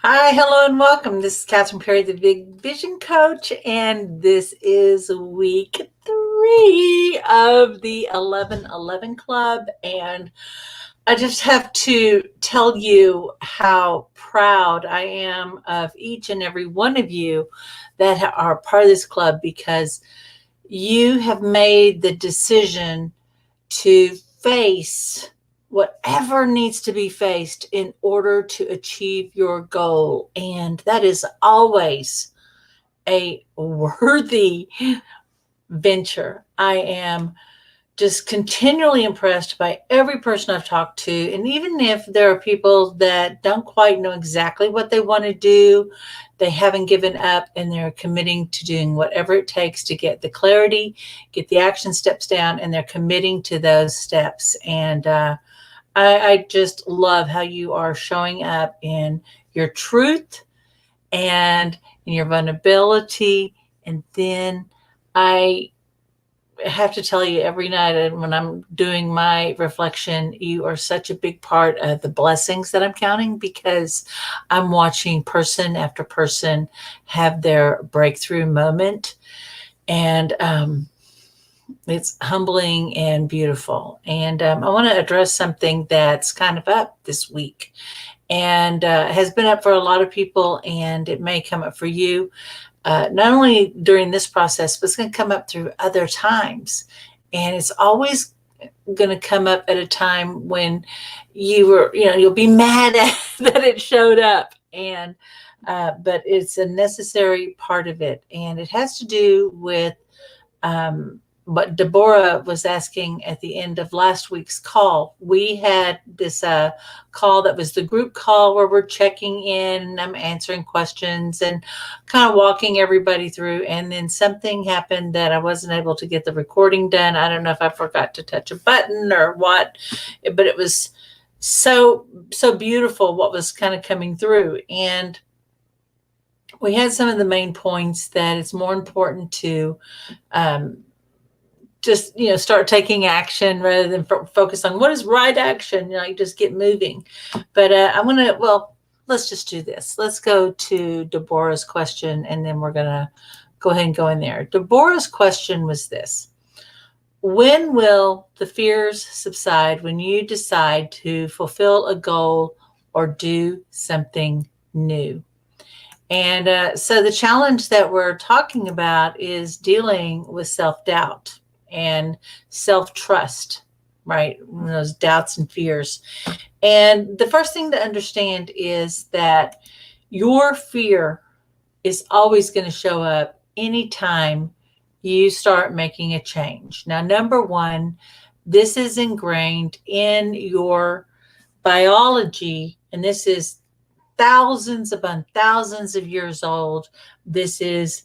Hi, hello, and welcome. This is Catherine Perry, the Big Vision Coach, and this is week 3 of the 11-11 Club. And I just have to tell you how proud I am of each and every one of you that are part of this club, because you have made the decision to face whatever needs to be faced in order to achieve your goal. And that is always a worthy venture. I am just continually impressed by every person I've talked to. And even if there are people that don't quite know exactly what they want to do, they haven't given up and they're committing to doing whatever it takes to get the clarity, get the action steps down, and they're committing to those steps. And I just love how you are showing up in your truth and in your vulnerability. And then I have to tell you, every night when I'm doing my reflection, you are such a big part of the blessings that I'm counting, because I'm watching person after person have their breakthrough moment. And it's humbling and beautiful. And I want to address something that's kind of up this week and has been up for a lot of people, and it may come up for you. Not only during this process, but it's going to come up through other times. And it's always going to come up at a time when you'll be mad at that it showed up. And, but it's a necessary part of it. And it has to do with, what DeBorah was asking at the end of last week's call. We had this call that was the group call where we're checking in and I'm answering questions and kind of walking everybody through. And then something happened that I wasn't able to get the recording done. I don't know if I forgot to touch a button or what, but it was so beautiful what was kind of coming through. And we had some of the main points that it's more important to just start taking action rather than focus on what is right action. You just get moving. But I'm gonna let's just do this. Let's go to DeBorah's question, and then we're gonna go ahead and go in there. DeBorah's question was this: when will the fears subside when you decide to fulfill a goal or do something new? And so the challenge that we're talking about is dealing with self-doubt and self-trust, right? Those doubts and fears. And the first thing to understand is that your fear is always going to show up anytime you start making a change. Now, number one, this is ingrained in your biology, and this is thousands upon thousands of years old. This is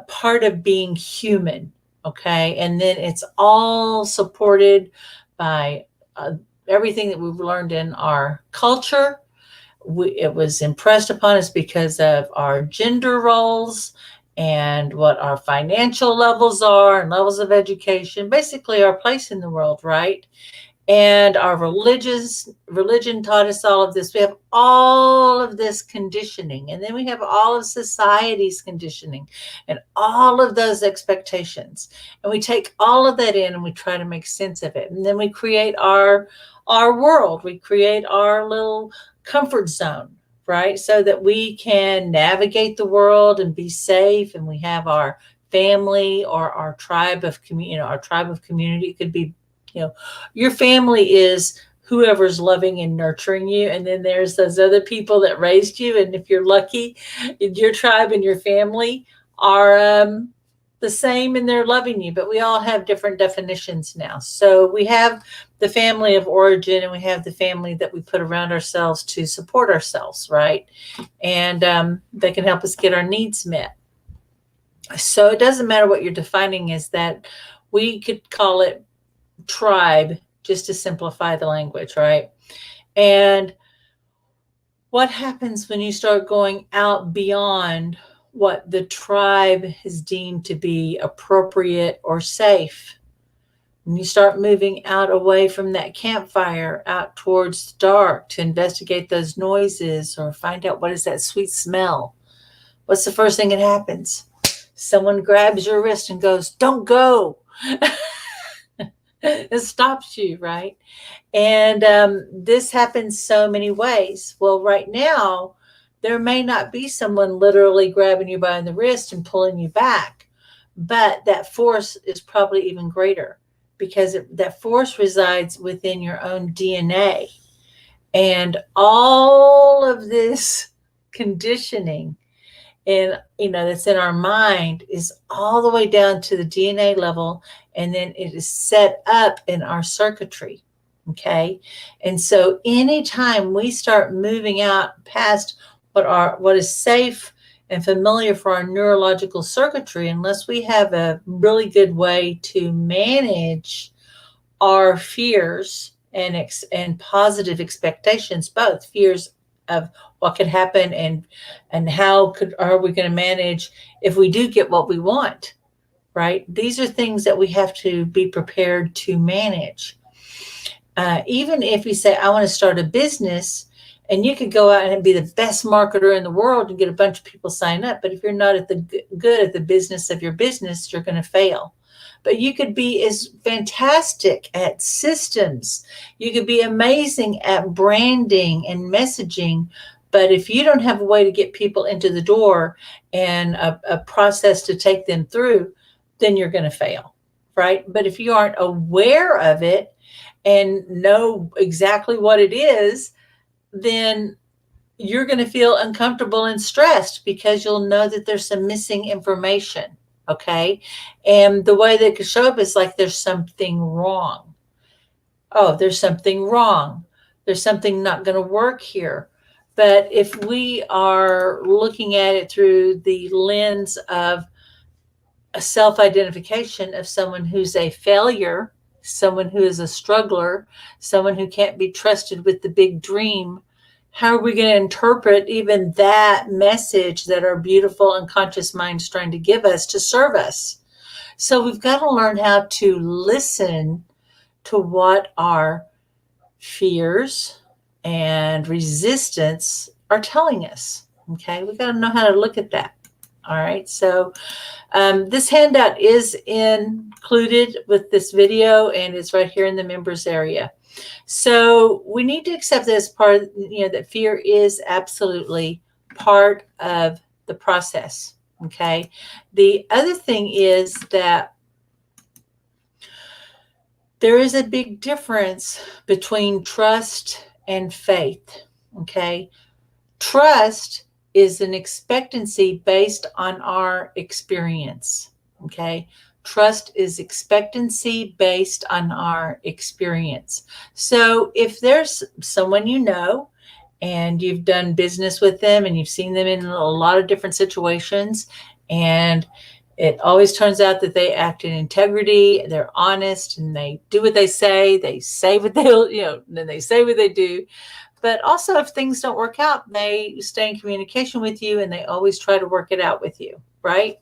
part of being human. Okay. And then it's all supported by everything that we've learned in our culture. It was impressed upon us because of our gender roles and what our financial levels are and levels of education, basically our place in the world, right? And our religion taught us all of this. We have all of this conditioning, and then we have all of society's conditioning and all of those expectations. And we take all of that in and we try to make sense of it. And then we create our world. We create our little comfort zone, right? So that we can navigate the world and be safe. And we have our family or our tribe of community. Our tribe of community. It could be, your family is whoever's loving and nurturing you. And then there's those other people that raised you. And if you're lucky, your tribe and your family are the same and they're loving you. But we all have different definitions now. So we have the family of origin and we have the family that we put around ourselves to support ourselves, right? And they can help us get our needs met. So it doesn't matter what you're defining as that. We could call it tribe, just to simplify the language, right? And what happens when you start going out beyond what the tribe has deemed to be appropriate or safe? And you start moving out away from that campfire, out towards the dark to investigate those noises or find out what is that sweet smell. What's the first thing that happens? Someone grabs your wrist and goes, "Don't go." It stops you, right? And this happens so many ways. Well, right now, there may not be someone literally grabbing you by the wrist and pulling you back, but that force is probably even greater because that force resides within your own DNA. And all of this conditioning and that's in our mind is all the way down to the DNA level, and then it is set up in our circuitry. Okay. And so anytime we start moving out past what is safe and familiar for our neurological circuitry, unless we have a really good way to manage our fears and positive expectations, both fears of what could happen and how are we going to manage if we do get what we want, right? These are things that we have to be prepared to manage. Even if you say, I want to start a business, and you could go out and be the best marketer in the world and get a bunch of people sign up. But if you're not good at the business of your business, you're going to fail. But you could be as fantastic at systems. You could be amazing at branding and messaging. But if you don't have a way to get people into the door and a process to take them through, then you're going to fail, right? But if you aren't aware of it and know exactly what it is, then you're going to feel uncomfortable and stressed because you'll know that there's some missing information. Okay. And the way they could show up is like there's something wrong. Oh, there's something wrong. There's something not going to work here. But if we are looking at it through the lens of a self-identification of someone who's a failure, someone who is a struggler, someone who can't be trusted with the big dream, how are we going to interpret even that message that our beautiful unconscious mind's trying to give us to serve us? So we've got to learn how to listen to what our fears and resistance are telling us. Okay, we've got to know how to look at that. All right, so this handout is included with this video, and it's right here in the members area. So we need to accept that as part of, that fear is absolutely part of the process. Okay. The other thing is that there is a big difference between trust and faith. Okay. Trust is an expectancy based on our experience. Okay. Trust is expectancy based on our experience. So if there's someone and you've done business with them and you've seen them in a lot of different situations, and it always turns out that they act in integrity, they're honest, and they do what they say what they'll, then they say what they do. But also if things don't work out, they stay in communication with you and they always try to work it out with you, right?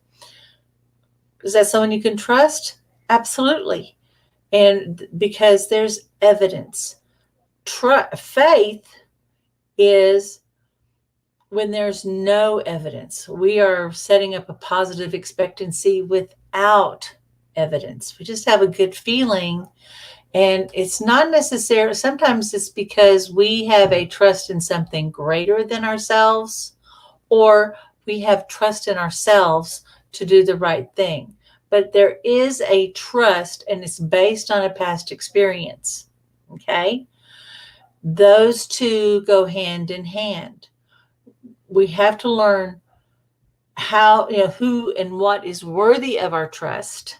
Is that someone you can trust? Absolutely. And because there's evidence. Faith is when there's no evidence. We are setting up a positive expectancy without evidence. We just have a good feeling. And it's not necessarily, sometimes it's because we have a trust in something greater than ourselves, or we have trust in ourselves to do the right thing. But there is a trust, and it's based on a past experience. Okay? Those two go hand in hand. We have to learn how, who and what is worthy of our trust,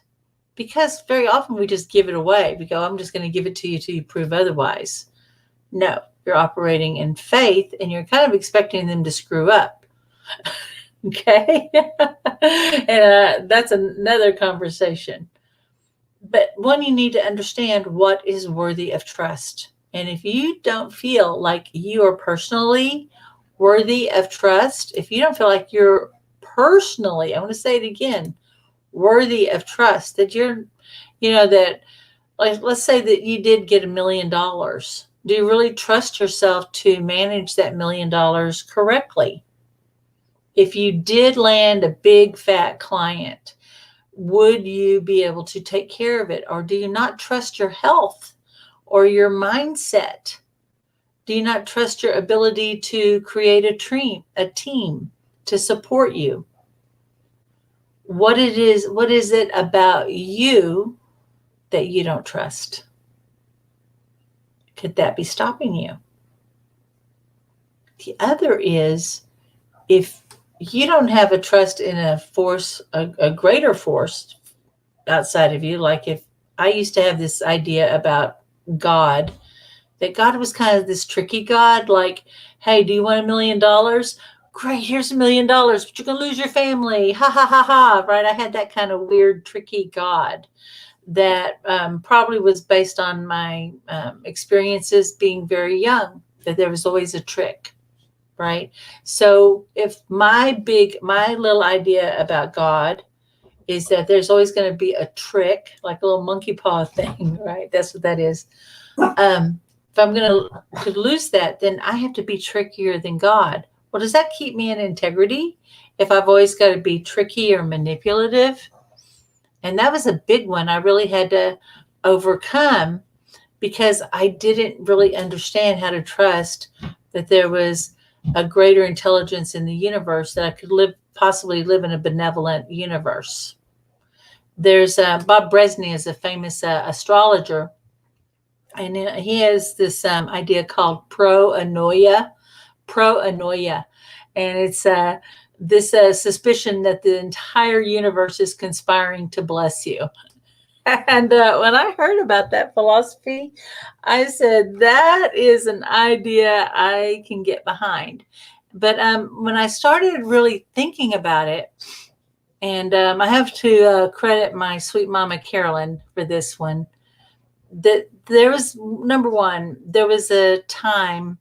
because very often we just give it away. We go, I'm just going to give it to you till you prove otherwise. No, you're operating in faith and you're kind of expecting them to screw up. Okay. And that's another conversation. But one, you need to understand what is worthy of trust. And if you don't feel like you are personally worthy of trust, if you don't feel like you're personally, I want to say it again, worthy of trust, that you're, that Like, let's say that you did get $1 million. Do you really trust yourself to manage that $1 million correctly? If you did land a big fat client, would you be able to take care of it? Or do you not trust your health or your mindset? Do you not trust your ability to create a team to support you? What is it about you that you don't trust? Could that be stopping you? The other is, if you don't have a trust in a force, a greater force outside of you, like if I used to have this idea about God, that God was kind of this tricky God, like, hey, do you want $1 million? Great, here's $1 million, but you're going to lose your family. Ha ha ha ha. Right? I had that kind of weird, tricky God that probably was based on my experiences being very young, that there was always a trick. Right? So if my little idea about God is that there's always going to be a trick, like a little monkey paw thing, right? That's what that is. If I'm going to lose that, then I have to be trickier than God. Well, does that keep me in integrity if I've always got to be tricky or manipulative? And that was a big one I really had to overcome, because I didn't really understand how to trust that there was a greater intelligence in the universe, that I could possibly live in a benevolent universe. There's Bob Bresney is a famous astrologer, and he has this idea called proanoia, and it's this suspicion that the entire universe is conspiring to bless you. And when I heard about that philosophy, I said, that is an idea I can get behind. But when I started really thinking about it, and I have to credit my sweet mama, Carolyn, for this one, that there was, number one, there was a time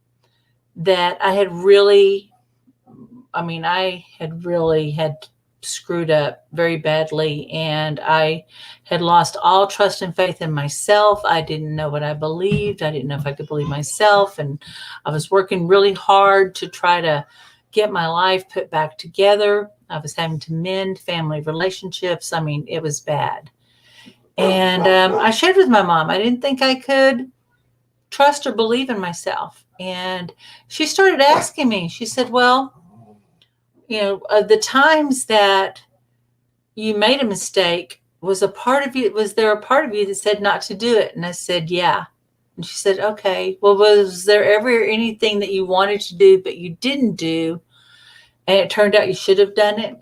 that I had really screwed up very badly, and I had lost all trust and faith in myself. I didn't know what I believed. I didn't know if I could believe myself, and I was working really hard to try to get my life put back together. I was having to mend family relationships. I mean, it was bad. And I shared with my mom, I didn't think I could trust or believe in myself. And she started asking me, she said, well, the times that you made a mistake, was there a part of you that said not to do it? And I said, yeah. And she said, okay, well, was there ever anything that you wanted to do, but you didn't do, and it turned out you should have done it?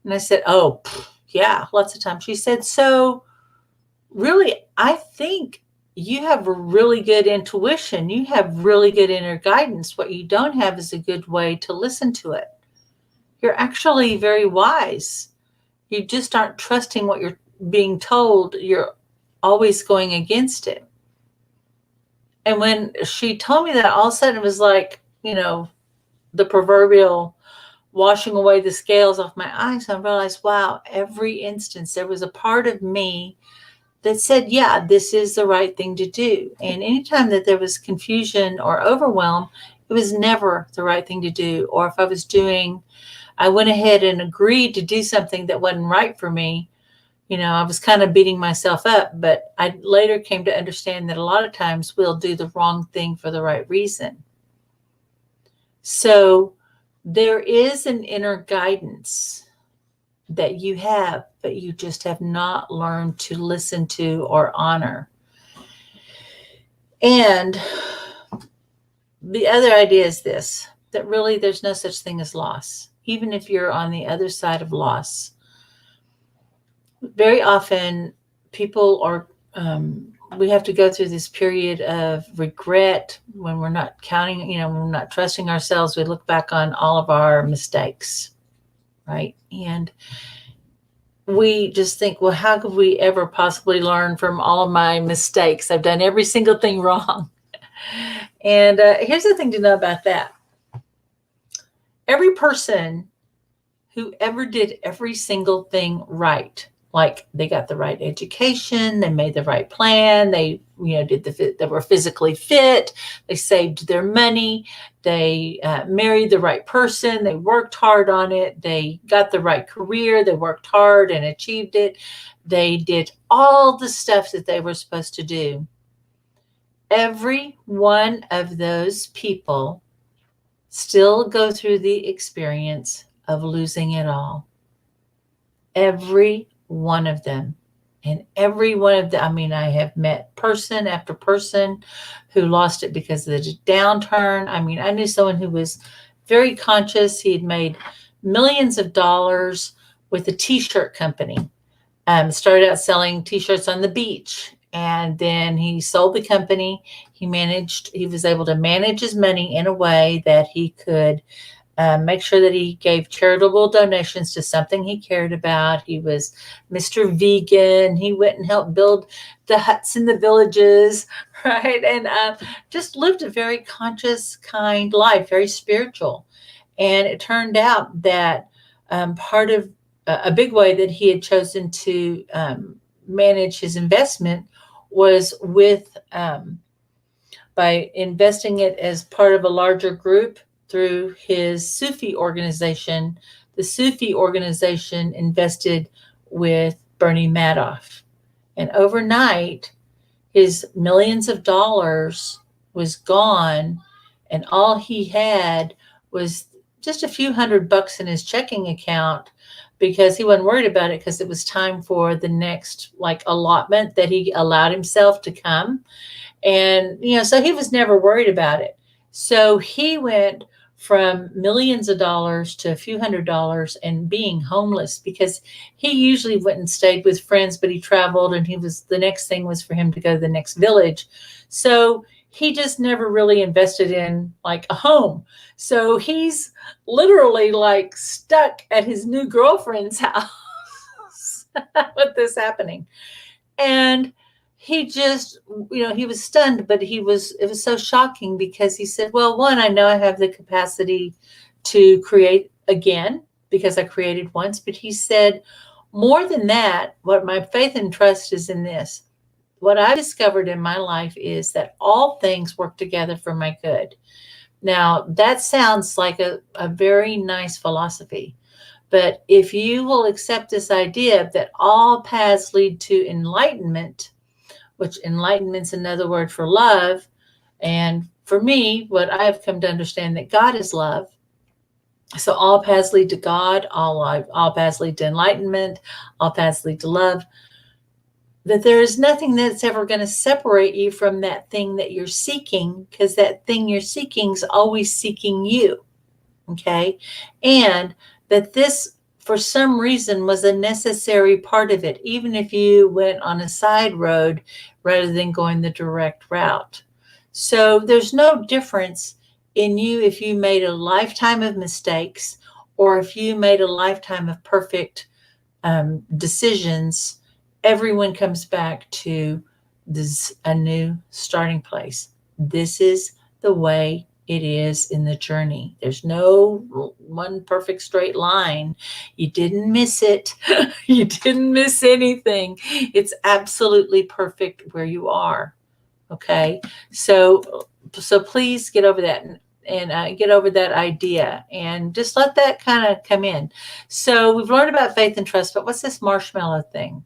And I said, oh, yeah, lots of times. She said, so really, I think you have a really good intuition. You have really good inner guidance. What you don't have is a good way to listen to it. You're actually very wise. You just aren't trusting what you're being told. You're always going against it. And when she told me that, all of a sudden it was like, the proverbial washing away the scales off my eyes. I realized, wow, every instance there was a part of me that said, yeah, this is the right thing to do. And anytime that there was confusion or overwhelm, it was never the right thing to do. Or if I went ahead and agreed to do something that wasn't right for me, I was kind of beating myself up. But I later came to understand that a lot of times we'll do the wrong thing for the right reason. So there is an inner guidance that you have, but you just have not learned to listen to or honor. And the other idea is this, that really there's no such thing as loss. Even if you're on the other side of loss, very often people are, we have to go through this period of regret when we're not counting, when we're not trusting ourselves. We look back on all of our mistakes, right? And we just think, well, how could we ever possibly learn from all of my mistakes? I've done every single thing wrong. And here's the thing to know about that. Every person who ever did every single thing right Like they got the right education, they made the right plan, they they were physically fit, they saved their money, they married the right person, they worked hard on it, they got the right career, they worked hard and achieved it, they did all the stuff that they were supposed to do. Every one of those people still go through the experience of losing it all. Every one of them. And every one of them, I mean, I have met person after person who lost it because of the downturn. I mean, I knew someone who was very conscious. He had made millions of dollars with a t-shirt company. Started out selling t-shirts on the beach. And then he sold the company. He was able to manage his money in a way that he could make sure that he gave charitable donations to something he cared about. He was Mr. Vegan. He went and helped build the huts in the villages, right? And just lived a very conscious, kind life, very spiritual. And it turned out that part of a big way that he had chosen to manage his investment was with by investing it as part of a larger group through his Sufi organization. The Sufi organization invested with Bernie Madoff. And overnight, his millions of dollars was gone, and all he had was just a few $100 in his checking account, because he wasn't worried about it, because it was time for the next allotment that he allowed himself to come. And, so he was never worried about it. So he went from millions of dollars to a few $100s and being homeless, because he usually went and stayed with friends, but he traveled, and the next thing was for him to go to the next village. So he just never really invested in a home. So he's literally stuck at his new girlfriend's house with this happening. And he just, he was stunned, but it was so shocking, because he said, well, one, I know I have the capacity to create again, because I created once. But he said, more than that, what my faith and trust is in this. What I discovered in my life is that all things work together for my good. Now, that sounds like a very nice philosophy. But if you will accept this idea that all paths lead to enlightenment, which enlightenment's another word for love. And for me, what I have come to understand, that God is love. So all paths lead to God, all paths lead to enlightenment, all paths lead to love. That there is nothing that's ever going to separate you from that thing that you're seeking, because that thing you're seeking is always seeking you. Okay? And that this, for some reason, was a necessary part of it, even if you went on a side road rather than going the direct route. So there's no difference in you if you made a lifetime of mistakes, or if you made a lifetime of perfect decisions. Everyone comes back to a new starting place. This is the way it is in the journey. There's no one perfect straight line. You didn't miss it. You didn't miss anything. It's absolutely perfect where you are. Okay. So please get over that and get over that idea, and just let that kind of come in. So we've learned about faith and trust, but what's this marshmallow thing?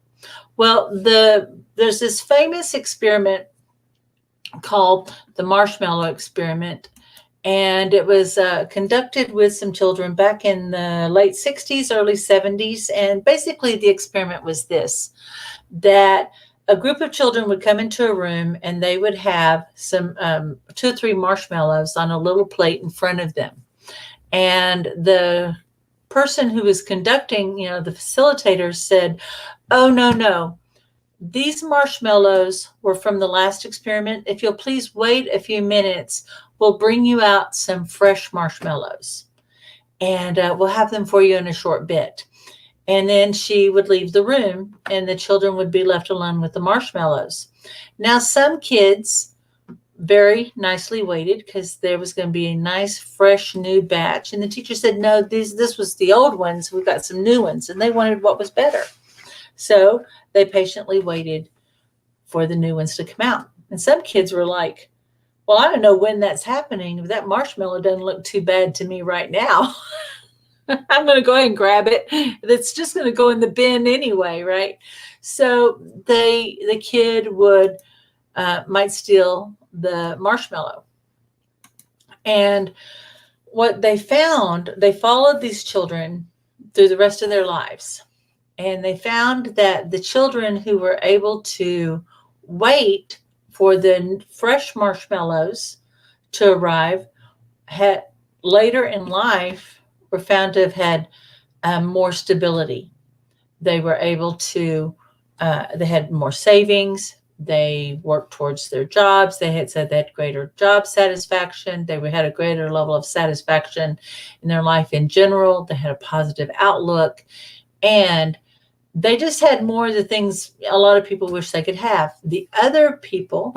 Well, there's this famous experiment called the marshmallow experiment. And it was conducted with some children back in the late 60s, early 70s. And basically the experiment was this, that a group of children would come into a room, and they would have some 2 or 3 marshmallows on a little plate in front of them. And the person who was conducting, the facilitator, said, oh, no. These marshmallows were from the last experiment. If you'll please wait a few minutes, we'll bring you out some fresh marshmallows, and we'll have them for you in a short bit. And then she would leave the room, and the children would be left alone with the marshmallows. Now, some kids very nicely waited, because there was going to be a nice, fresh, new batch. And the teacher said, no, this was the old ones. We've got some new ones. And they wanted what was better. So they patiently waited for the new ones to come out. And some kids were like, well, I don't know when that's happening, but that marshmallow doesn't look too bad to me right now. I'm going to go ahead and grab it. It's just going to go in the bin anyway, right? So the kid would might steal the marshmallow. And what they found, they followed these children through the rest of their lives. And they found that the children who were able to wait for the fresh marshmallows to arrive had later in life were found to have had more stability. They were able to, they had more savings. They worked towards their jobs. They had said they had greater job satisfaction. They had a greater level of satisfaction in their life in general. They had a positive outlook. And they just had more of the things a lot of people wish they could have. The other people,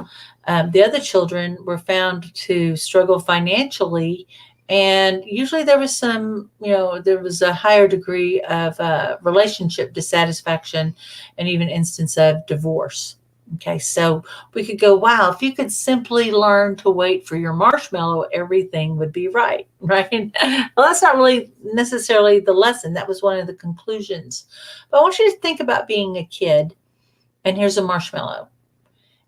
the other children were found to struggle financially. And usually there was some, there was a higher degree of relationship dissatisfaction and even instance of divorce. Okay, so we could go, wow, if you could simply learn to wait for your marshmallow, everything would be right, right? Well, that's not really necessarily the lesson. That was one of the conclusions. But I want you to think about being a kid, and here's a marshmallow,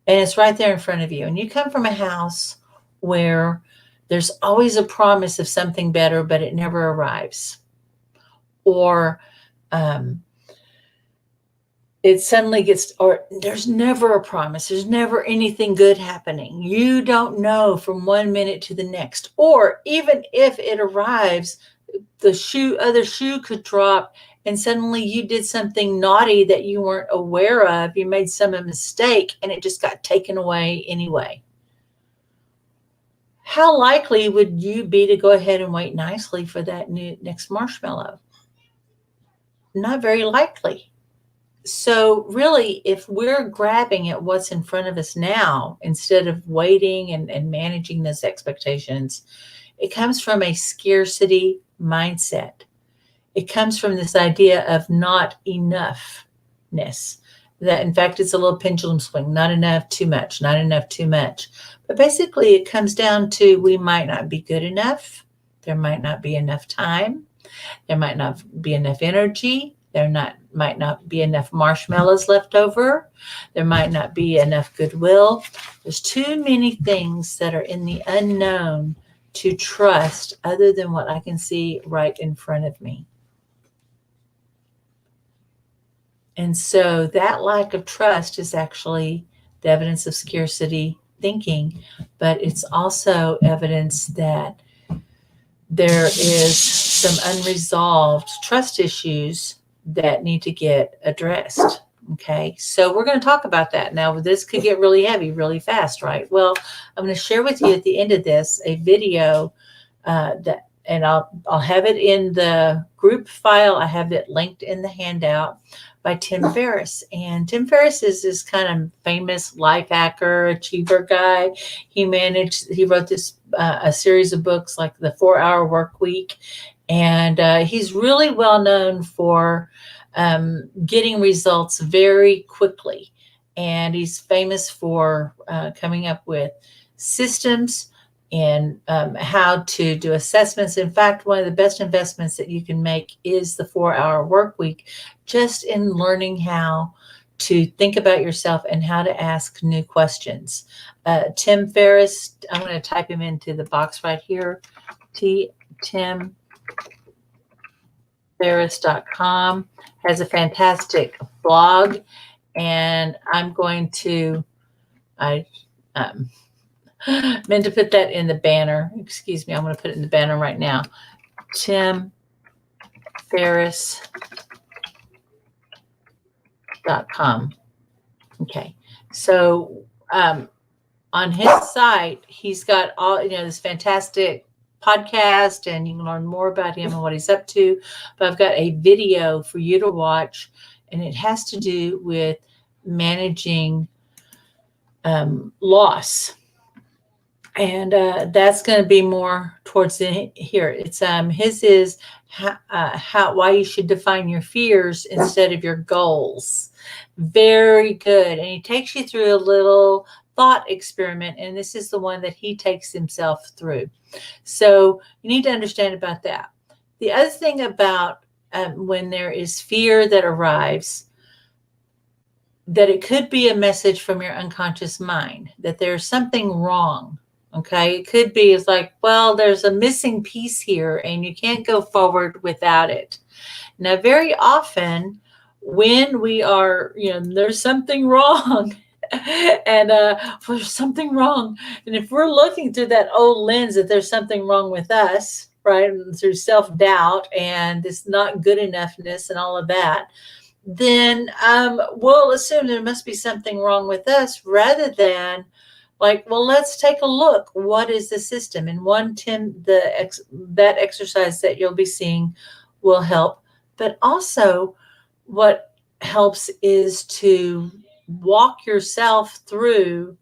and it's right there in front of you. And you come from a house where there's always a promise of something better, but it never arrives. Or it suddenly gets, or there's never a promise. There's never anything good happening. You don't know from one minute to the next. Or even if it arrives, the other shoe could drop and suddenly you did something naughty that you weren't aware of. You made some mistake and it just got taken away anyway. How likely would you be to go ahead and wait nicely for that next marshmallow? Not very likely. So really, if we're grabbing at what's in front of us now, instead of waiting and managing those expectations, it comes from a scarcity mindset. It comes from this idea of not enoughness. That, in fact, it's a little pendulum swing, not enough, too much, not enough, too much. But basically, it comes down to we might not be good enough. There might not be enough time. There might not be enough energy. Might not be enough marshmallows left over. There might not be enough goodwill. There's too many things that are in the unknown to trust other than what I can see right in front of me. And so that lack of trust is actually the evidence of scarcity thinking, but it's also evidence that there is some unresolved trust issues that need to get addressed. Okay, so we're going to talk about that. Now, this could get really heavy really fast, right? Well, I'm going to share with you at the end of this a video and I'll have it in the group file. I have it linked in the handout by Tim Ferriss. And Tim Ferriss is this kind of famous life hacker, achiever guy. He wrote this a series of books like The 4-Hour Work Week. And he's really well known for getting results very quickly. And he's famous for coming up with systems and how to do assessments. In fact, one of the best investments that you can make is the 4-Hour Work Week, just in learning how to think about yourself and how to ask new questions. Tim Ferriss, I'm going to type him into the box right here, timferriss.com, has a fantastic blog, and I'm going to, I meant to put that in the banner. Excuse me, I'm going to put it in the banner right now. timferriss.com. Okay, so on his site, he's got all, this fantastic podcast, and you can learn more about him and what he's up to. But I've got a video for you to watch, and it has to do with managing loss. And that's going to be more towards the here. It's his is how why you should define your fears instead of your goals. Very good. And he takes you through a little thought experiment, and this is the one that he takes himself through. So you need to understand about that. The other thing about when there is fear that arrives, that it could be a message from your unconscious mind that there's something wrong. Okay. It could be, it's like, well, there's a missing piece here and you can't go forward without it. Now, very often when we are, there's something wrong and there's something wrong. And if we're looking through that old lens that there's something wrong with us, right, through self-doubt and this not good enoughness and all of that, then we'll assume there must be something wrong with us rather than like, well, let's take a look. What is the system? And that exercise that you'll be seeing will help. But also what helps is to walk yourself through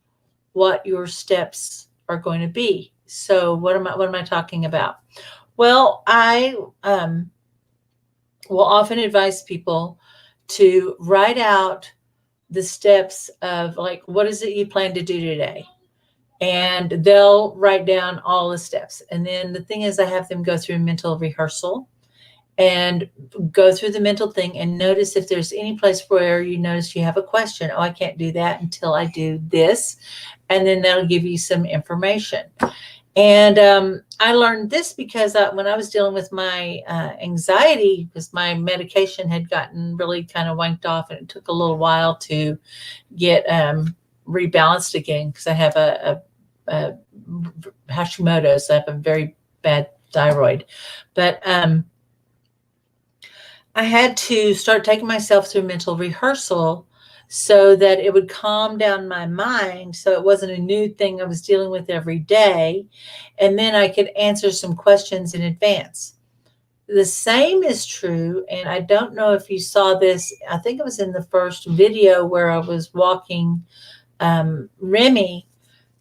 what your steps are going to be. So what am I talking about? Well, I will often advise people to write out the steps of like, what is it you plan to do today? And they'll write down all the steps. And then the thing is, I have them go through mental rehearsal and go through the mental thing and notice if there's any place where you notice you have a question. Oh, I can't do that until I do this. And then that'll give you some information. And I learned this because when I was dealing with my anxiety, because my medication had gotten really kind of wanked off, and it took a little while to get rebalanced again because I have a Hashimoto's. So I have a very bad thyroid. But I had to start taking myself through mental rehearsal so that it would calm down my mind, so it wasn't a new thing I was dealing with every day. And then I could answer some questions in advance. The same is true, and I don't know if you saw this. I think it was in the first video where I was walking Remy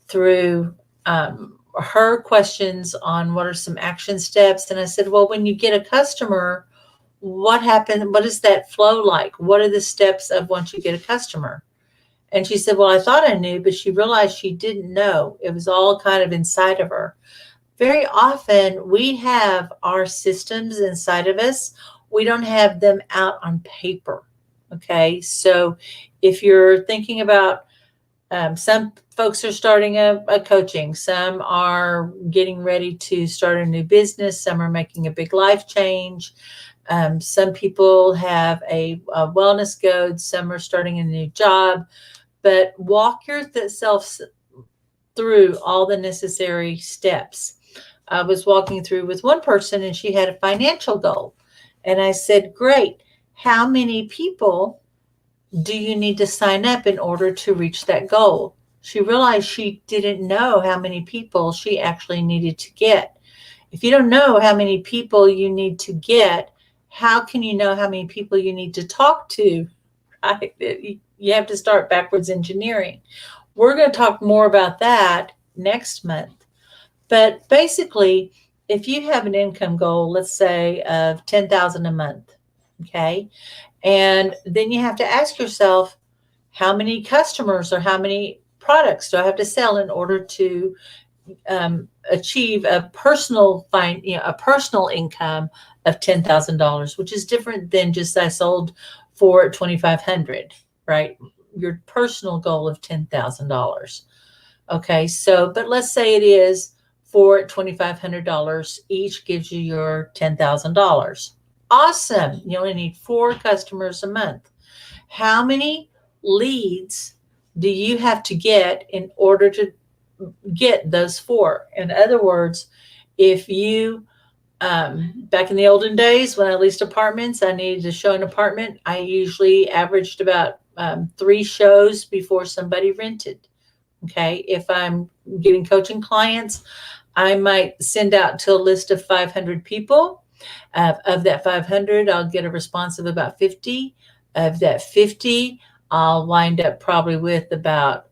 through her questions on what are some action steps. And I said, well, when you get a customer, what happened? What is that flow like? What are the steps of once you get a customer? And she said, well, I thought I knew, but she realized she didn't know. It was all kind of inside of her. Very often we have our systems inside of us. We don't have them out on paper. Okay. So if you're thinking about some folks are starting a coaching, some are getting ready to start a new business, some are making a big life change. Some people have a wellness goal, some are starting a new job, but walk yourself through all the necessary steps. I was walking through with one person and she had a financial goal. And I said, great, how many people do you need to sign up in order to reach that goal? She realized she didn't know how many people she actually needed to get. If you don't know how many people you need to get, how can you know how many people you need to talk to? You have to start backwards engineering. We're going to talk more about that next month. But basically, if you have an income goal, let's say of $10,000 a month, okay, and then you have to ask yourself, how many customers or how many products do I have to sell in order to achieve a personal income of $10,000, which is different than just I sold for $2,500, right? Your personal goal of $10,000. Okay, so but let's say it is for $2,500 each gives you your $10,000. Awesome. You only need 4 customers a month. How many leads do you have to get in order to get those 4? In other words, if you back in the olden days when I leased apartments, I needed to show an apartment. I usually averaged about 3 shows before somebody rented. Okay. If I'm getting coaching clients, I might send out to a list of 500 people. Of that 500, I'll get a response of about 50. Of that 50, I'll wind up probably with about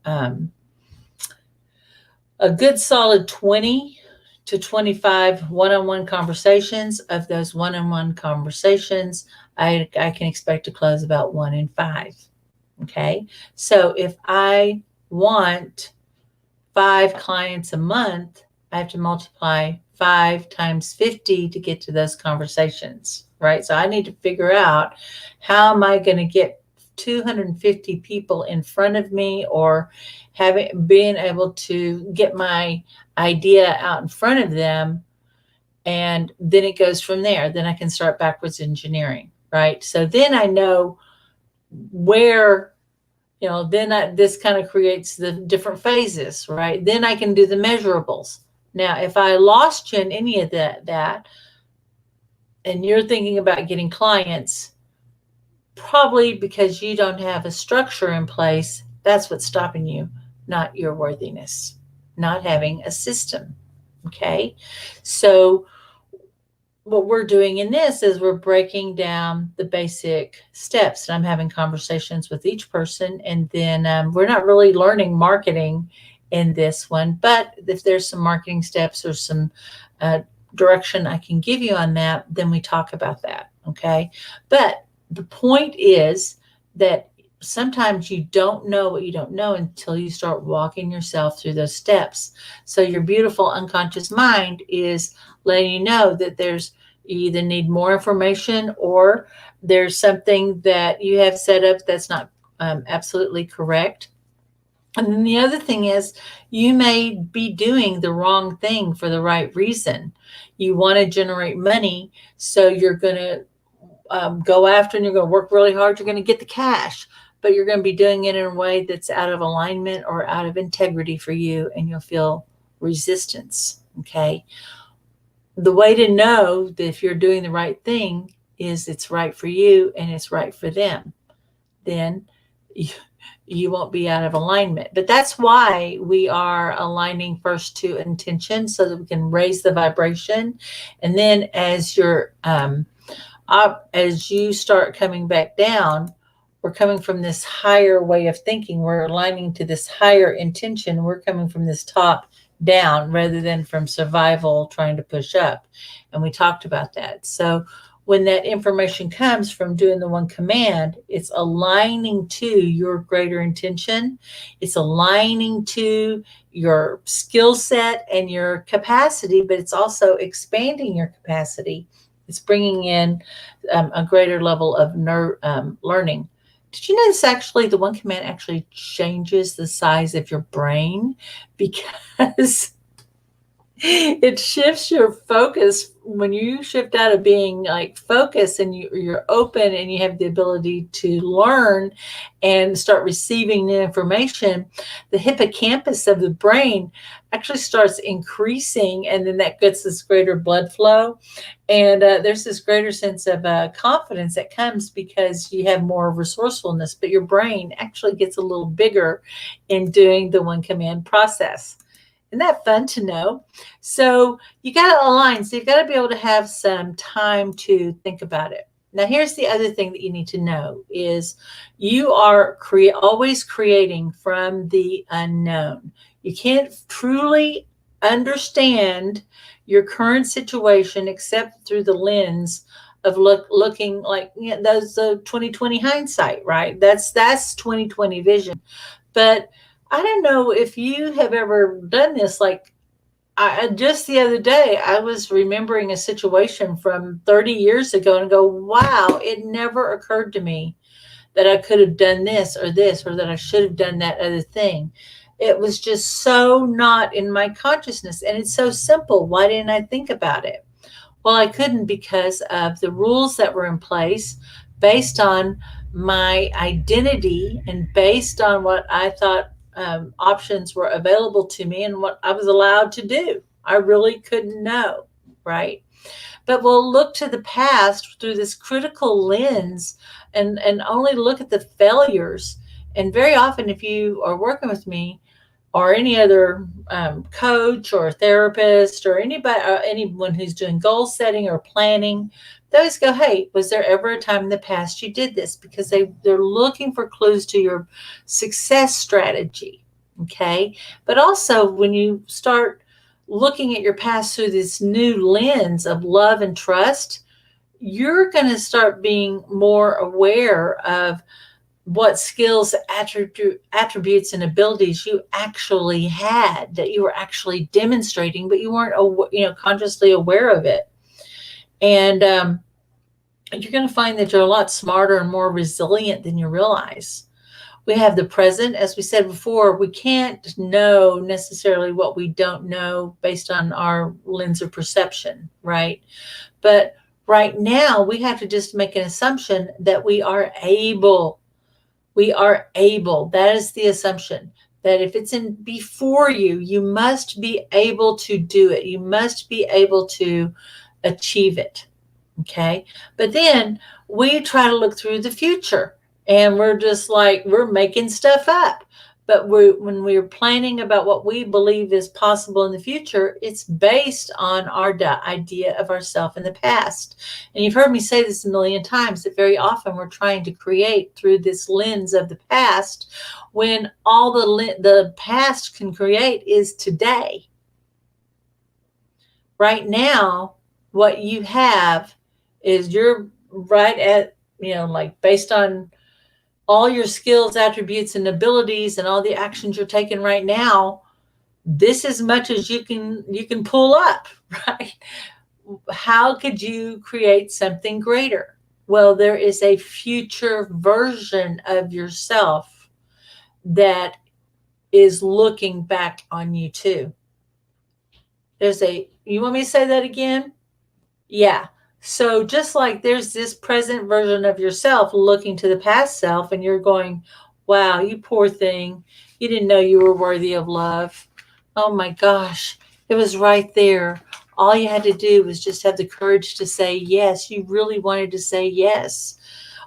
a good solid 20 to 25 one-on-one conversations. Of those one-on-one conversations, I can expect to close about 1 in 5. Okay. So if I want 5 clients a month, I have to multiply 5 times 50 to get to those conversations, right? So I need to figure out, how am I going to get 250 people in front of me, or being able to get my idea out in front of them. And then it goes from there. Then I can start backwards engineering, right? So then I know where, then this kind of creates the different phases, right? Then I can do the measurables. Now, if I lost you in any of that, and you're thinking about getting clients, probably because you don't have a structure in place, that's what's stopping you, not your worthiness, not having a system. Okay. So what we're doing in this is we're breaking down the basic steps, and I'm having conversations with each person. And then we're not really learning marketing in this one, but if there's some marketing steps or some direction I can give you on that, then we talk about that. Okay. But the point is that sometimes you don't know what you don't know until you start walking yourself through those steps. So your beautiful unconscious mind is letting you know that you either need more information, or there's something that you have set up that's not absolutely correct. And then the other thing is, you may be doing the wrong thing for the right reason. You want to generate money, so you're going to go after, and you're going to work really hard. You're going to get the cash, but you're going to be doing it in a way that's out of alignment or out of integrity for you, and you'll feel resistance. Okay. The way to know that if you're doing the right thing is it's right for you and it's right for them. Then you won't be out of alignment. But that's why we are aligning first to intention, so that we can raise the vibration. And then as you start coming back down, we're coming from this higher way of thinking. We're aligning to this higher intention. We're coming from this top down rather than from survival trying to push up. And we talked about that. So when that information comes from doing the one command, it's aligning to your greater intention. It's aligning to your skill set and your capacity, but it's also expanding your capacity. It's bringing in a greater level of learning. Did you notice actually the one command actually changes the size of your brain, because it shifts your focus. When you shift out of being like focused, and you're open and you have the ability to learn and start receiving new information, the hippocampus of the brain actually starts increasing, and then that gets this greater blood flow. And there's this greater sense of confidence that comes because you have more resourcefulness, but your brain actually gets a little bigger in doing the one command process. Isn't that fun to know? So you got to align. So you've got to be able to have some time to think about it. Now, here's the other thing that you need to know is you are always creating from the unknown. You can't truly understand your current situation except through the lens of looking like, those 2020 hindsight, right? That's 2020 vision. But I don't know if you have ever done this. Like, just the other day, I was remembering a situation from 30 years ago and go, wow, it never occurred to me that I could have done this, or that I should have done that other thing. It was just so not in my consciousness. And it's so simple. Why didn't I think about it? Well, I couldn't, because of the rules that were in place based on my identity and based on what I thought options were available to me and what I was allowed to do. I really couldn't know, right? But we'll look to the past through this critical lens and only look at the failures. And very often, if you are working with me or any other coach or therapist or anyone who's doing goal setting or planning, they always go, hey, was there ever a time in the past you did this? Because they're looking for clues to your success strategy. Okay. But also, when you start looking at your past through this new lens of love and trust, you're going to start being more aware of what skills, attributes, and abilities you actually had that you were actually demonstrating, but you weren't, consciously aware of it. And you're going to find that you're a lot smarter and more resilient than you realize. We have the present. As we said before, we can't know necessarily what we don't know based on our lens of perception, right? But right now, we have to just make an assumption that we are able. We are able. That is the assumption. That if it's in before you, you must be able to do it. You must be able to achieve it. Okay. But then we try to look through the future and we're just like, we're making stuff up. But when we're planning about what we believe is possible in the future, it's based on our idea of ourselves in the past. And you've heard me say this a million times that very often we're trying to create through this lens of the past when all the past can create is today. Right now, what you have is you're right at, like based on all your skills, attributes, and abilities and all the actions you're taking right now, this is much as you can pull up, right? How could you create something greater? Well, there is a future version of yourself that is looking back on you too. You want me to say that again? Yeah. So just like there's this present version of yourself looking to the past self, and you're going, wow, you poor thing. You didn't know you were worthy of love. Oh my gosh. It was right there. All you had to do was just have the courage to say yes. You really wanted to say yes,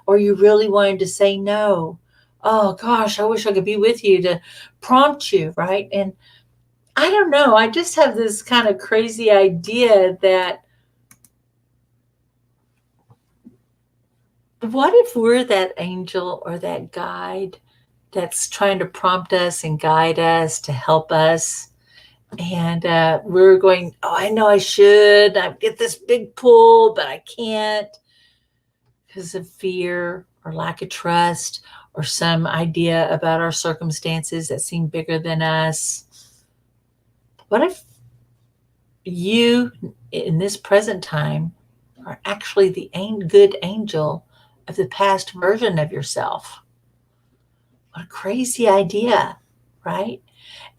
or you really wanted to say no. Oh gosh, I wish I could be with you to prompt you, right? And I don't know. I just have this kind of crazy idea that what if we're that angel or that guide that's trying to prompt us and guide us to help us? And we're going, oh, I know I should. I get this big pull, but I can't because of fear or lack of trust or some idea about our circumstances that seem bigger than us. What if you, in this present time, are actually the good angel of the past version of yourself? What a crazy idea, right?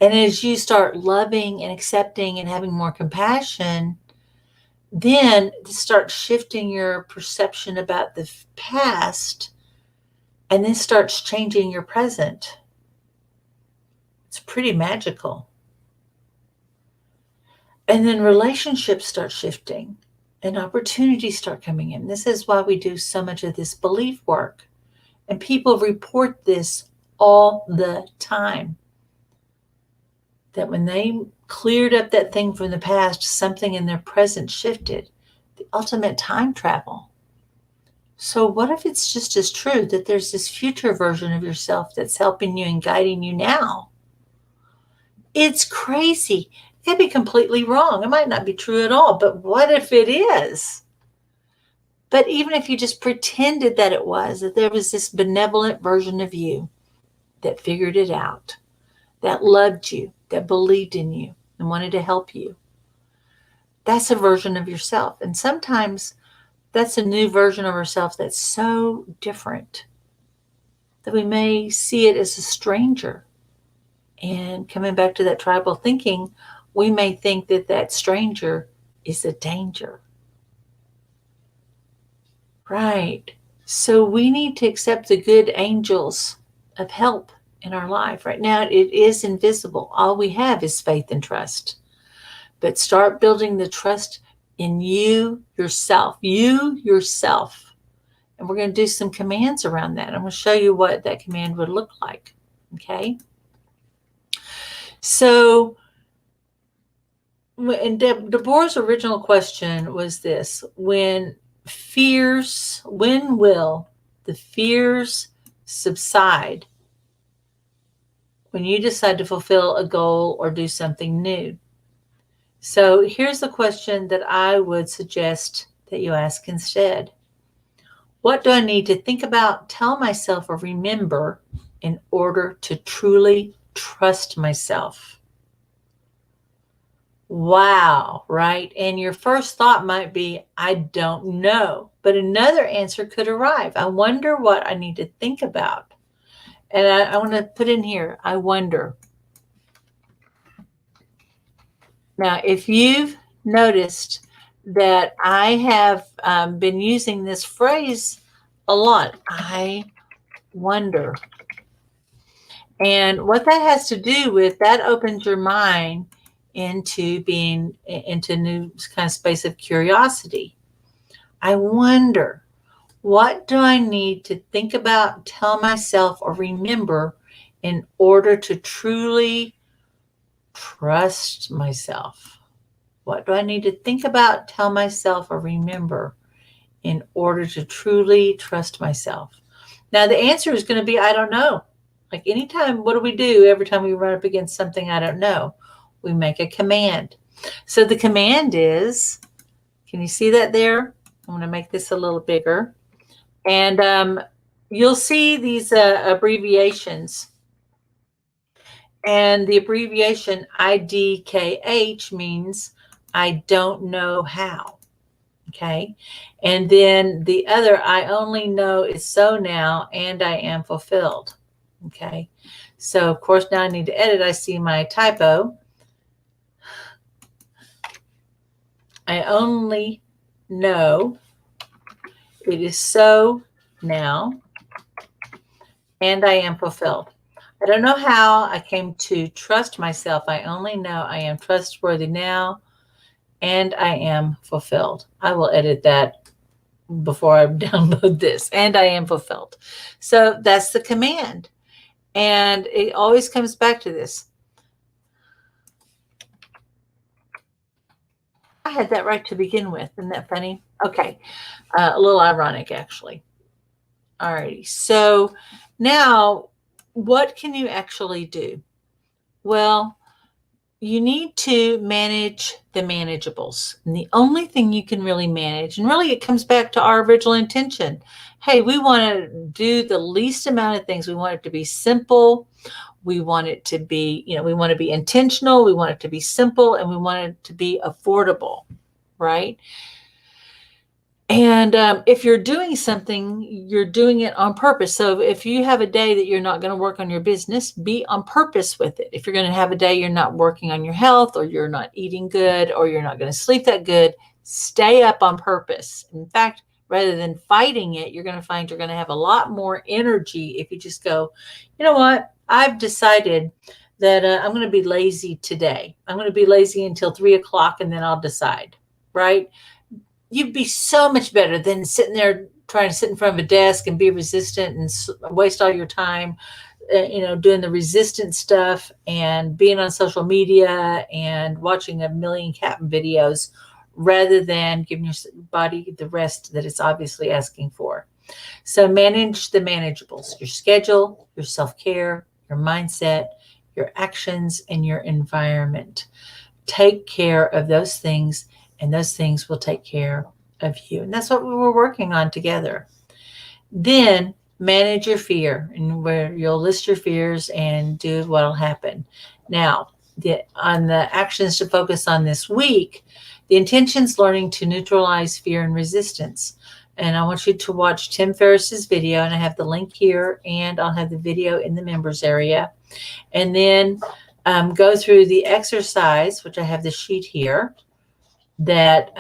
And as you start loving and accepting and having more compassion, then start shifting your perception about the past, and then starts changing your present. It's pretty magical. And then relationships start shifting and opportunities start coming in. This is why we do so much of this belief work. And people report this all the time. That when they cleared up that thing from the past, something in their present shifted. The ultimate time travel. So what if it's just as true that there's this future version of yourself that's helping you and guiding you now? It's crazy. It could be completely wrong. It might not be true at all, but what if it is? But even if you just pretended that it was, that there was this benevolent version of you that figured it out, that loved you, that believed in you and wanted to help you, that's a version of yourself. And sometimes that's a new version of ourselves that's so different that we may see it as a stranger. And coming back to that tribal thinking, we may think that that stranger is a danger. Right. So we need to accept the good angels of help in our life. Right now, it is invisible. All we have is faith and trust. But start building the trust in you yourself. And we're going to do some commands around that. I'm going to show you what that command would look like. Okay. So, and DeBorah's original question was this: when will the fears subside when you decide to fulfill a goal or do something new. So here's the question that I would suggest that you ask instead. What do I need to think about, tell myself, or remember in order to truly trust myself? Wow, right? And your first thought might be, I don't know. But another answer could arrive. I wonder what I need to think about. And I want to put in here, I wonder. Now, if you've noticed that I have been using this phrase a lot, I wonder. And what that has to do with, that opens your mind into being into a new kind of space of curiosity. I wonder, what do I need to think about, tell myself, or remember in order to truly trust myself? What do I need to think about, tell myself, or remember in order to truly trust myself? Now, the answer is going to be, I don't know. Like anytime, what do? Every time we run up against something I don't know, we make a command. So the command is, can you see that there? I'm going to make this a little bigger. And you'll see these abbreviations. And the abbreviation IDKH means I don't know how. Okay. And then the other, I only know is so now, and I am fulfilled. Okay. So of course now I need to edit. I see my typo. I only know it is so now, and I am fulfilled. I don't know how I came to trust myself. I only know I am trustworthy now, and I am fulfilled. I will edit that before I download this. And I am fulfilled. So that's the command. And it always comes back to this. I had that right to begin with. Isn't that funny? Okay. A little ironic, actually. All righty. So now, what can you actually do? Well, you need to manage the manageables. And the only thing you can really manage, and really it comes back to our original intention. Hey, we want to do the least amount of things. We want it to be simple. We want it to be, we want to be intentional. We want it to be simple, and we want it to be affordable, right? And if you're doing something, you're doing it on purpose. So if you have a day that you're not going to work on your business, be on purpose with it. If you're going to have a day you're not working on your health, or you're not eating good, or you're not going to sleep that good, stay up on purpose. In fact, rather than fighting it, you're going to find you're going to have a lot more energy if you just go, you know what? I've decided that I'm going to be lazy today. I'm going to be lazy until 3 o'clock, and then I'll decide, right? You'd be so much better than sitting there trying to sit in front of a desk and be resistant and waste all your time, doing the resistant stuff and being on social media and watching a million cat videos, rather than giving your body the rest that it's obviously asking for. So manage the manageables: your schedule, your self-care, your mindset, your actions, and your environment. Take care of those things, and those things will take care of you. And that's what we were working on together. Then manage your fear, and where you'll list your fears and do what will happen. Now, on the actions to focus on this week, the intention's learning to neutralize fear and resistance. And I want you to watch Tim Ferriss's video, and I have the link here, and I'll have the video in the members area. And then go through the exercise, which I have the sheet here, that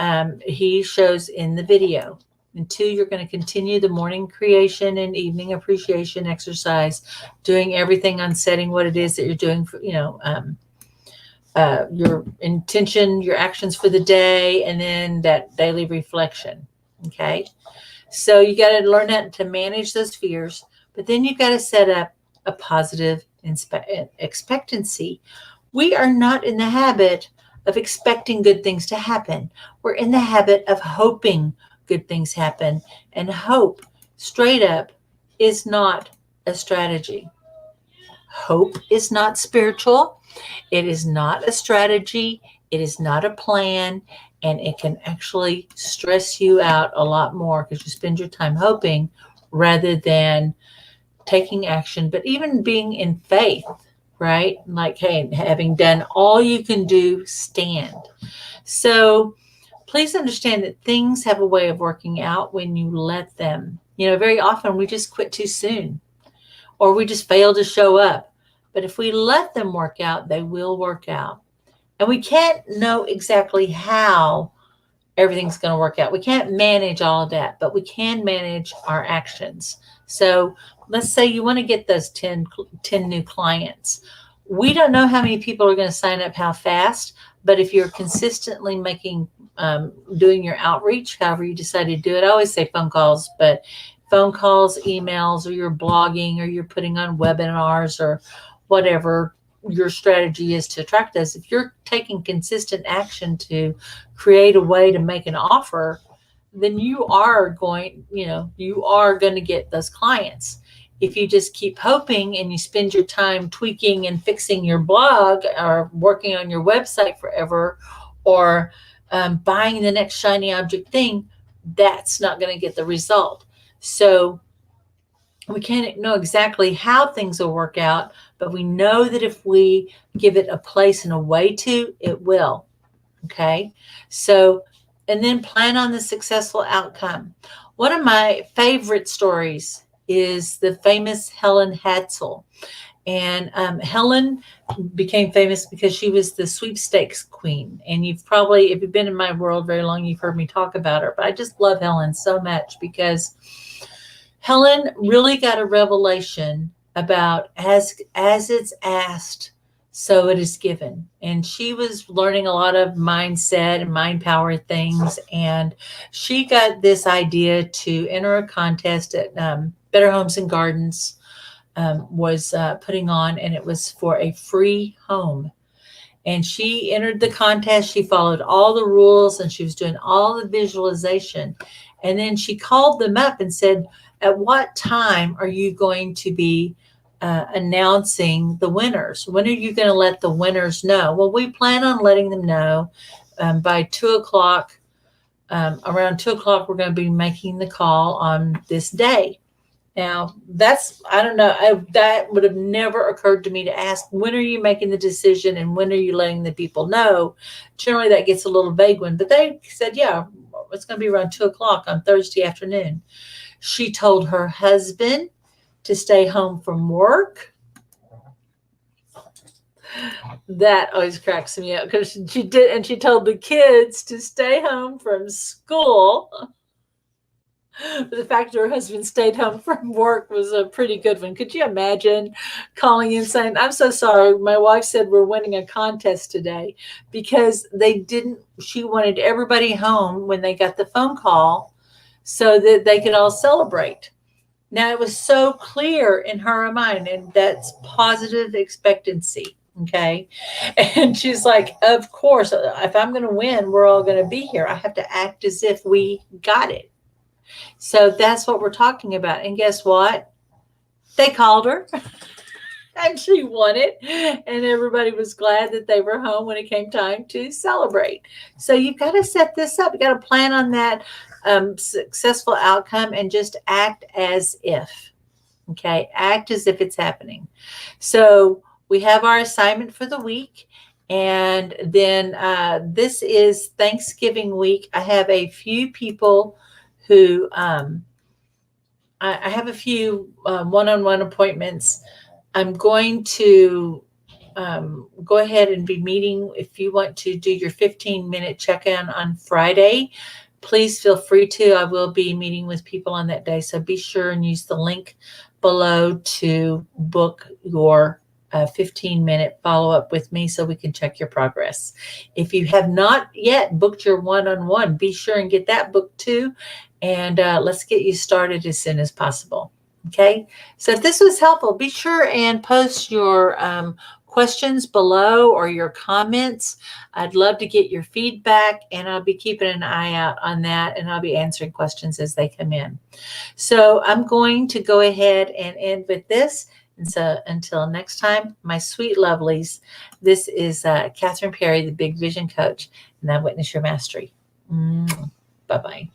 he shows in the video. And 2, you're going to continue the morning creation and evening appreciation exercise, doing everything on setting what it is that you're doing for, your intention, your actions for the day, and then that daily reflection. Okay. So you got to learn how to manage those fears, but then you've got to set up a positive expectancy. We are not in the habit of expecting good things to happen. We're in the habit of hoping good things happen, and hope, straight up, is not a strategy. Hope is not spiritual. It is not a strategy. It is not a plan. And it can actually stress you out a lot more because you spend your time hoping rather than taking action, but even being in faith, right? Like, hey, having done all you can do, stand. So please understand that things have a way of working out when you let them. Very often we just quit too soon or we just fail to show up. But if we let them work out, they will work out. And we can't know exactly how everything's going to work out. We can't manage all of that, but we can manage our actions. So let's say you want to get those 10 new clients. We don't know how many people are going to sign up, how fast, but if you're consistently doing your outreach, however you decide to do it, I always say phone calls, but phone calls, emails, or you're blogging, or you're putting on webinars, or whatever your strategy is to attract us. If you're taking consistent action to create a way to make an offer, then you are going to get those clients. If you just keep hoping and you spend your time tweaking and fixing your blog or working on your website forever, or buying the next shiny object thing, that's not going to get the result. So we can't know exactly how things will work out, but we know that if we give it a place and a way to, it will. Okay. So, and then plan on the successful outcome. One of my favorite stories is the famous Helen Hadsel. And Helen became famous because she was the sweepstakes queen. And if you've been in my world very long, you've heard me talk about her. But I just love Helen so much because Helen really got a revelation about as it's asked, so it is given. And she was learning a lot of mindset and mind power things. And she got this idea to enter a contest at Better Homes and Gardens was putting on, and it was for a free home. And she entered the contest. She followed all the rules and she was doing all the visualization. And then she called them up and said, at what time are you going to be announcing the winners? When are you going to let the winners know? Well, we plan on letting them know by 2:00. Around 2:00, we're going to be making the call on this day. Now, I don't know, that would have never occurred to me to ask, when are you making the decision and when are you letting the people know? Generally, that gets a little vague one, but they said, yeah, it's going to be around 2:00 on Thursday afternoon. She told her husband to stay home from work. That always cracks me up because she did, and she told the kids to stay home from school. But the fact that her husband stayed home from work was a pretty good one. Could you imagine calling in saying, I'm so sorry, my wife said we're winning a contest today, because she wanted everybody home when they got the phone call so that they could all celebrate. Now, it was so clear in her mind, and that's positive expectancy. Okay. And she's like, of course, if I'm going to win, we're all going to be here. I have to act as if we got it. So that's what we're talking about. And guess what? They called her and she won it. And everybody was glad that they were home when it came time to celebrate. So you've got to set this up. You got to plan on that successful outcome and just act as if. Okay. Act as if it's happening. So we have our assignment for the week. And then this is Thanksgiving week. I have a few people who I have a few one-on-one appointments. I'm going to go ahead and be meeting. If you want to do your 15-minute check-in on Friday, please feel free to. I will be meeting with people on that day. So be sure and use the link below to book your 15-minute follow-up with me so we can check your progress. If you have not yet booked your one-on-one, be sure and get that booked too. And let's get you started as soon as possible. Okay. So if this was helpful, be sure and post your questions below or your comments. I'd love to get your feedback, and I'll be keeping an eye out on that, and I'll be answering questions as they come in. So I'm going to go ahead and end with this. And so until next time, my sweet lovelies, this is Catherine Perry, the Big Vision Coach, and I witness your mastery. Bye-bye.